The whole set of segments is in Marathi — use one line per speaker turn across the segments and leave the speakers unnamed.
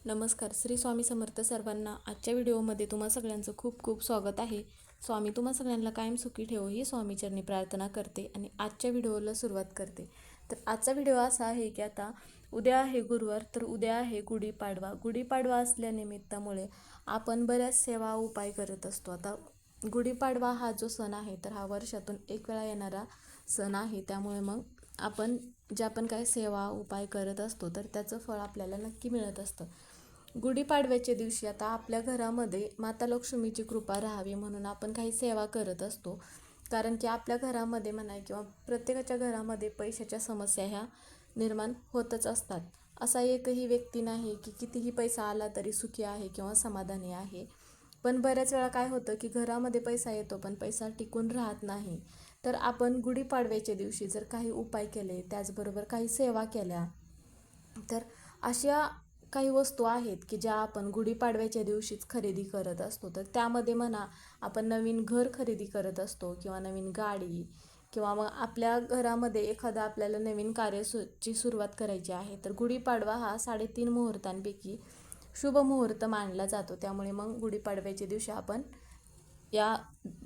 नमस्कार. श्री स्वामी समर्थ सर्वांना. आजच्या व्हिडिओमध्ये तुम्हा सगळ्यांचं खूप खूप स्वागत आहे. स्वामी तुम्हा सगळ्यांना कायम सुखी ठेवो ही स्वामीचरणी प्रार्थना करते आणि आजच्या व्हिडिओला सुरुवात करते. तर आजचा व्हिडिओ असा आहे की आता उद्या आहे गुरुवार, तर उद्या आहे गुढीपाडवा. गुढीपाडवा असल्यानिमित्तामुळे आपण बऱ्याच सेवा उपाय करत असतो. आता गुढीपाडवा हा जो सण आहे तर हा वर्षातून एक वेळा येणारा सण आहे. त्यामुळे मग आपण ज्या पण काही सेवा उपाय करत असतो तर त्याचं फळ आपल्याला नक्की मिळत असतं. गुढीपाडव्याच्या दिवशी आता आपल्या घरामध्ये माता लक्ष्मीची कृपा राहावी म्हणून आपण काही सेवा करत असतो. कारण की आपल्या घरामध्ये म्हणा किंवा प्रत्येकाच्या घरामध्ये पैशाच्या समस्या ह्या निर्माण होतच असतात. असा एकही व्यक्ती नाही की कितीही पैसा आला तरी सुखी आहे किंवा समाधानी आहे. पण बऱ्याच वेळा काय होतं की घरामध्ये पैसा येतो पण पैसा टिकून राहत नाही. तर आपण गुढीपाडव्याच्या दिवशी जर काही उपाय केले, त्याचबरोबर काही सेवा केल्या, तर अशा काही वस्तू आहेत की ज्या आपण गुढीपाडव्याच्या दिवशीच खरेदी करत असतो. तर त्यामध्ये म्हणा आपण नवीन घर खरेदी करत असतो किंवा नवीन गाडी किंवा मग आपल्या घरामध्ये एखादा आपल्याला नवीन ची सुरुवात करायची आहे. तर गुढीपाडवा हा 3.5 मुहूर्तांपैकी शुभ मुहूर्त मानला जातो. त्यामुळे मग गुढीपाडव्याच्या दिवशी आपण या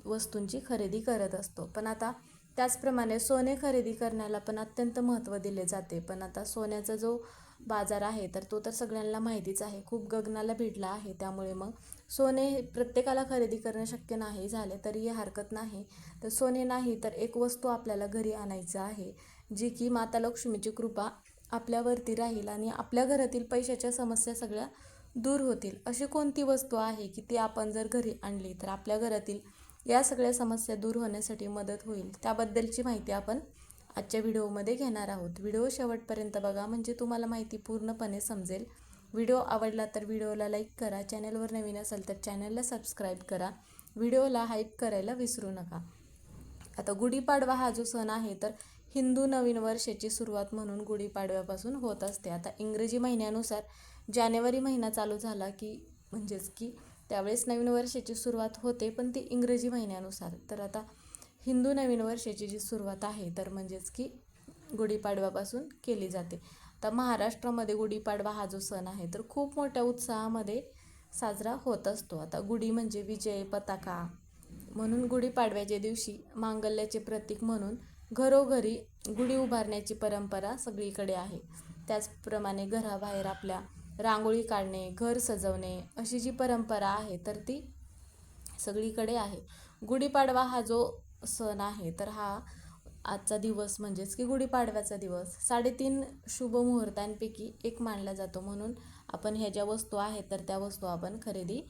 वस्तूंची खरेदी करत असतो. पण आता त्याचप्रमाणे सोने खरेदी करण्याला पण अत्यंत महत्त्व दिले जाते. पण आता सोन्याचा जो बाजार आहे तर तो तर सगळ्यांना माहितीच आहे, खूप गगनाला भिडला आहे. त्यामुळे मग सोने प्रत्येकाला खरेदी करणं शक्य नाही झाले तरीही हरकत नाही. तर सोने नाही तर एक वस्तू आपल्याला घरी आणायचं आहे, जी की माता लक्ष्मीची कृपा आपल्यावरती राहील आणि आपल्या घरातील पैशाच्या समस्या सगळ्या दूर होतील. अशी कोणती वस्तू आहे की ती आपण जर घरी आणली तर आपल्या घरातील या सगळ्या समस्या दूर होण्यासाठी मदत होईल, त्याबद्दलची माहिती आपण आजच्या व्हिडिओमध्ये घेणार आहोत. व्हिडिओ शेवटपर्यंत बघा म्हणजे तुम्हाला माहिती पूर्णपणे समजेल. व्हिडिओ आवडला तर व्हिडिओला लाईक करा, चॅनलवर नवीन असेल तर चॅनलला सबस्क्राईब करा, व्हिडिओला हाईप करायला विसरू नका. आता गुढीपाडवा हा जो सण आहे तर हिंदू नवीन वर्षाची सुरुवात म्हणून गुढीपाडव्यापासून होत असते. आता इंग्रजी महिन्यानुसार जानेवारी महिना चालू झाला की म्हणजेच की त्यावेळेस नवीन वर्षाची सुरुवात होते, पण ती इंग्रजी महिन्यानुसार. तर आता हिंदू नवीन वर्षाची जी सुरुवात आहे तर म्हणजेच की गुढीपाडव्यापासून केली जाते. आता महाराष्ट्रामध्ये गुढीपाडवा हा जो सण आहे तर खूप मोठ्या उत्साहामध्ये साजरा होत असतो. आता गुढी म्हणजे विजय, पताका म्हणून गुढीपाडव्याच्या दिवशी मांगल्याचे प्रतीक म्हणून घरोघरी गुढी उभारण्याची परंपरा सगळीकडे आहे. त्याचप्रमाणे घराबाहेर आपल्या रांगोळी काढणे, घर सजवणे अशी जी परंपरा आहे तर ती सगळीकडे आहे. गुढीपाडवा हा जो सण आहे तर हा आजचा दिवस म्हणजेच की गुढीपाडव्याचा दिवस 3.5 शुभ मुहूर्तांपैकी एक मानला जातो. म्हणून आपण ह्या ज्या वस्तू आहेत तर त्या वस्तू आपण खरेदी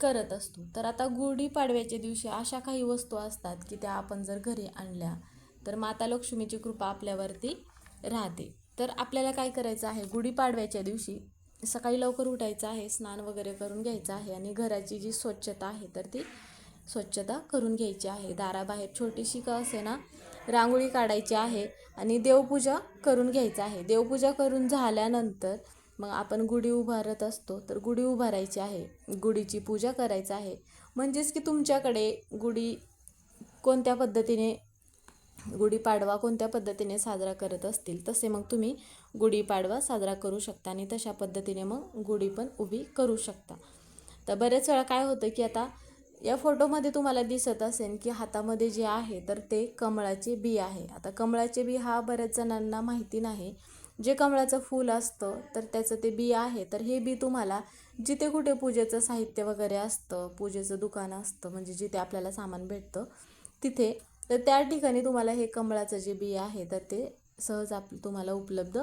करत असतो. तर आता गुढीपाडव्याच्या दिवशी अशा काही वस्तू असतात की त्या आपण जर घरी आणल्या तर माता लक्ष्मीची कृपा आपल्यावरती राहते. तर आपल्याला काय करायचं आहे, गुढीपाडव्याच्या दिवशी सकाळी लवकर उठायचं आहे, स्नान वगैरे करून घ्यायचं आहे आणि घराची जी स्वच्छता आहे तर ती स्वच्छता करून घ्यायची आहे. दाराबाहेर छोटीशी का असे ना रांगोळी काढायची आहे आणि देवपूजा करून घ्यायचं आहे. देवपूजा करून झाल्यानंतर मग आपण गुढी उभारत असतो तर गुढी उभारायची आहे, गुढीची पूजा करायची आहे. म्हणजेच की तुमच्याकडे कोणत्या पद्धतीने गुढीपाडवा कोणत्या पद्धतीने साजरा करत असतील तसे मग तुम्ही गुढीपाडवा साजरा करू शकता आणि तशा पद्धतीने मग गुढी पण उभी करू शकता. तर बरेच वेळा काय होतं की आता या फोटोमध्ये तुम्हाला दिसत असेल की हातामध्ये जे आहे तर ते कमळाचे बी आहे. आता कमळाचे बी हा बऱ्याच जणांना माहिती नाही. जे कमळाचं फूल असतं तर त्याचं ते बी आहे. तर हे बी तुम्हाला जिथे कुठे पूजेचं साहित्य वगैरे असतं, पूजेचं दुकान असतं म्हणजे जिथे आपल्याला सामान भेटतं तिथे, तर त्या ठिकाणी तुम्हाला हे कमळाचं जे बी आहे तर ते सहज तुम्हाला उपलब्ध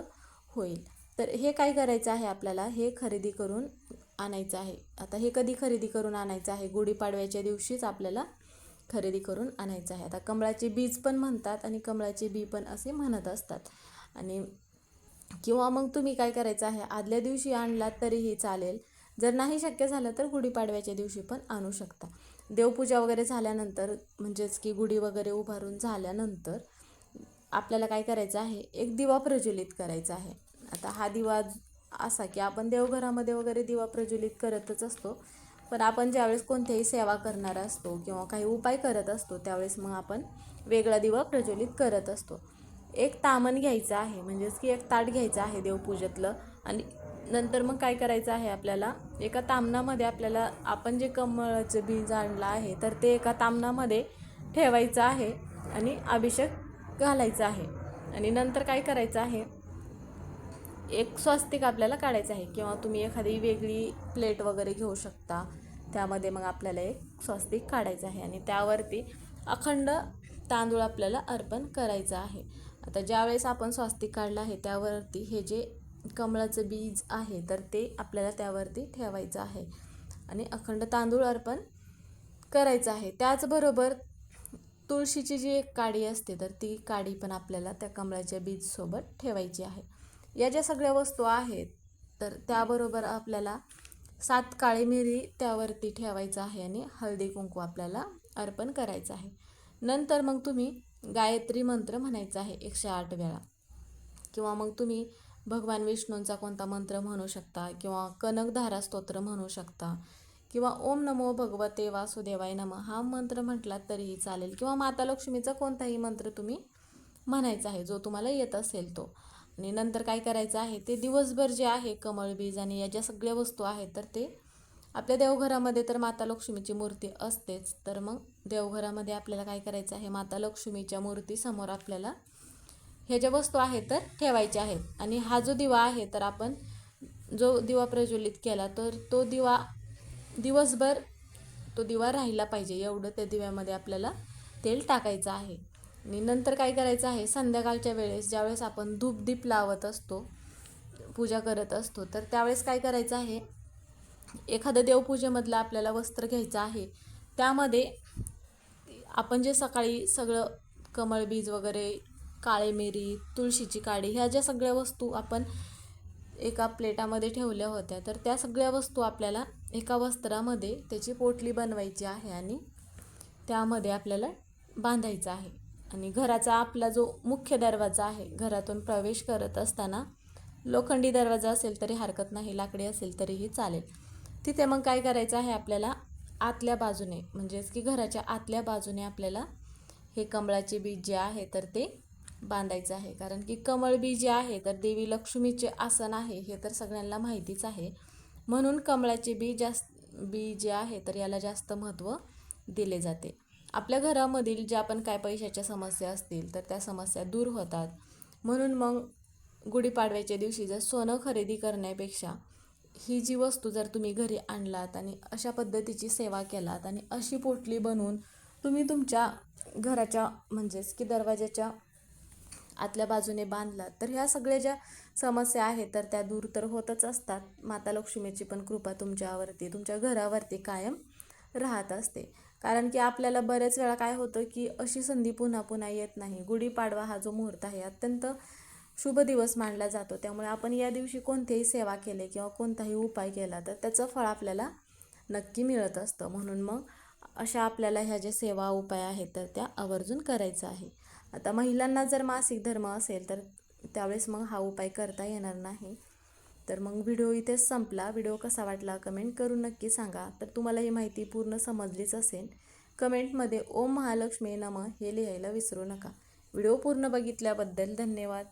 होईल. तर हे काय करायचं आहे, आपल्याला हे खरेदी करून आणायचं आहे. आता हे कधी खरेदी करून आणायचं आहे, गुढीपाडव्याच्या दिवशीच आपल्याला खरेदी करून आणायचं आहे. आता कमळाचे बीज पण म्हणतात आणि कमळाचे बी पण असे म्हणत असतात. आणि किंवा मग तुम्ही काय करायचं आहे, आदल्या दिवशी आणलात तरीही चालेल, जर नाही शक्य झालं तर गुढीपाडव्याच्या दिवशी पण आणू शकता. देवपूजा वगैरे झाल्यानंतर म्हणजेच की गुढी वगैरे उभारून झाल्यानंतर आपल्याला काय करायचं आहे, एक दिवा प्रज्वलित करायचा आहे. आता हा दिवा असा की आपण देवघरामध्ये वगैरे दिवा प्रज्वलित करतच असतो, पण आपण ज्यावेळेस कोणत्याही सेवा करणार असतो किंवा काही उपाय करत असतो त्यावेळेस मग आपण वेगळा दिवा प्रज्वलित करत असतो. एक तामण घ्यायचं आहे म्हणजेच की एक ताट घ्यायचं आहे देवपूजेतलं आणि नंतर मग काय करायचं आहे आपल्याला, एका तामणामध्ये आपल्याला आपण जे कमळाचं बीज आणलं आहे तर ते एका तामणामध्ये ठेवायचं आहे आणि अभिषेक घालायचा आहे. आणि नंतर काय करायचं आहे, एक स्वस्तिक आपल्याला काढायचं आहे किंवा तुम्ही एखादी वेगळी प्लेट वगैरे घेऊ शकता. त्यामध्ये मग आपल्याला एक स्वस्तिक काढायचं आहे आणि त्यावरती अखंड तांदूळ आपल्याला अर्पण करायचं आहे. आता ज्यावेळेस आपण स्वस्तिक काढलं आहे त्यावरती हे जे कमळाचं बीज आहे तर ते आपल्याला त्यावरती ठेवायचं आहे आणि अखंड तांदूळ अर्पण करायचं आहे. त्याचबरोबर तुळशीची जी एक काडी असते तर ती काडी पण आपल्याला त्या कमळाच्या बीजसोबत ठेवायची आहे. या ज्या सगळ्या वस्तू आहेत तर त्याबरोबर आपल्याला 7 काळी मिरी त्यावरती ठेवायचं आहे आणि हळदी कुंकू आपल्याला अर्पण करायचं आहे. नंतर मग तुम्ही गायत्री मंत्र म्हणायचा आहे 108 वेळा किंवा मग तुम्ही भगवान विष्णूंचा कोणता मंत्र म्हणू शकता किंवा कनकधारा स्तोत्र म्हणू शकता किंवा ओम नमो भगवते वासुदेवाय नमः हा मंत्र म्हटला तरीही चालेल किंवा माता लक्ष्मीचा कोणताही मंत्र तुम्ही म्हणायचा आहे जो तुम्हाला येत असेल तो. आणि नंतर काय करायचं आहे, ते दिवसभर जे आहे कमळ बीज आणि या ज्या सगळ्या वस्तू आहेत तर ते आपल्या देवघरामध्ये तर माता लक्ष्मीची मूर्ती असतेच, तर मग देवघरामध्ये आपल्याला काय करायचं आहे, माता लक्ष्मीच्या मूर्तीसमोर आपल्याला ह्या ज्या वस्तू आहेत तर ठेवायच्या आहेत. आणि हा जो दिवा आहे तर आपण जो दिवा प्रज्वलित केला तर तो दिवा दिवसभर तो दिवा राहिला पाहिजे एवढं त्या दिव्यामध्ये आपल्याला तेल टाकायचं आहे. आणि नंतर काय करायचं आहे, संध्याकाळच्या वेळेस ज्यावेळेस आपण धूपदीप लावत असतो, पूजा करत असतो, तर त्यावेळेस काय करायचं आहे, एखादं देवपूजेमधलं आपल्याला वस्त्र घ्यायचं आहे. त्यामध्ये आपण जे सकाळी सगळं कमळ बीज वगैरे, काळे मिरी, तुळशीची काडी ह्या ज्या सगळ्या वस्तू आपण एका प्लेटामध्ये ठेवल्या होत्या तर त्या सगळ्या वस्तू आपल्याला एका वस्त्रामध्ये त्याची पोटली बनवायची आहे आणि त्यामध्ये आपल्याला बांधायचं आहे. आणि घराचा आपला जो मुख्य दरवाजा आहे, घरातून प्रवेश करत असताना लोखंडी दरवाजा असेल तरी हरकत नाही, लाकडी असेल तरीही चालेल. तिथे मग काय करायचं आहे आपल्याला, आतल्या बाजूने म्हणजेच की घराच्या आतल्या बाजूने आपल्याला हे कमळाचे बीज जे आहे तर ते बांधायचं आहे. कारण की कमळ बीज जे आहे तर देवी लक्ष्मीचे आसन आहे हे तर सगळ्यांना माहितीच आहे. म्हणून कमळाचे बीज जे आहे तर याला जास्त महत्त्व दिले जाते. आपल्या घरामधील ज्या पण काय पैशाच्या समस्या असतील तर त्या समस्या दूर होतात. म्हणून मग गुढीपाडव्याच्या दिवशी जर सोनं खरेदी करण्यापेक्षा ही जी वस्तू जर तुम्ही घरी आणलात आणि अशा पद्धतीची सेवा केलात आणि अशी पोटली बनवून तुम्ही तुमच्या घराच्या म्हणजेच की दरवाजाच्या आतल्या बाजूने बांधलात तर ह्या सगळ्या ज्या समस्या आहेत तर त्या दूर तर होतच असतात. माता लक्ष्मीची पण कृपा तुमच्यावरती, तुमच्या घरावरती कायम राहत असते. कारण की आपल्याला बऱ्याच वेळा काय होतं की अशी संधी पुन्हा पुन्हा येत नाही. गुढीपाडवा हा जो मुहूर्त आहे अत्यंत शुभ दिवस मानला जातो, त्यामुळे आपण या दिवशी कोणतीही सेवा केली किंवा कोणताही उपाय केला तर त्याचं फळ आपल्याला नक्की मिळत असतं. म्हणून मग अशा आपल्याला ह्या ज्या सेवा उपाय आहेत तर त्या आवर्जून करायचं आहे. आता महिलांना जर मासिक धर्म असेल तर त्यावेळेस मग हा उपाय करता येणार नाही. तर मग व्हिडिओ इथेच संपला. व्हिडिओ कसा वाटला कमेंट करून नक्की सांगा. तर तुम्हाला ही माहिती पूर्ण समजलीच असेल. कमेंटमध्ये ओम महालक्ष्मी नमः हे लिहायला विसरू नका. व्हिडिओ पूर्ण बघितल्याबद्दल धन्यवाद.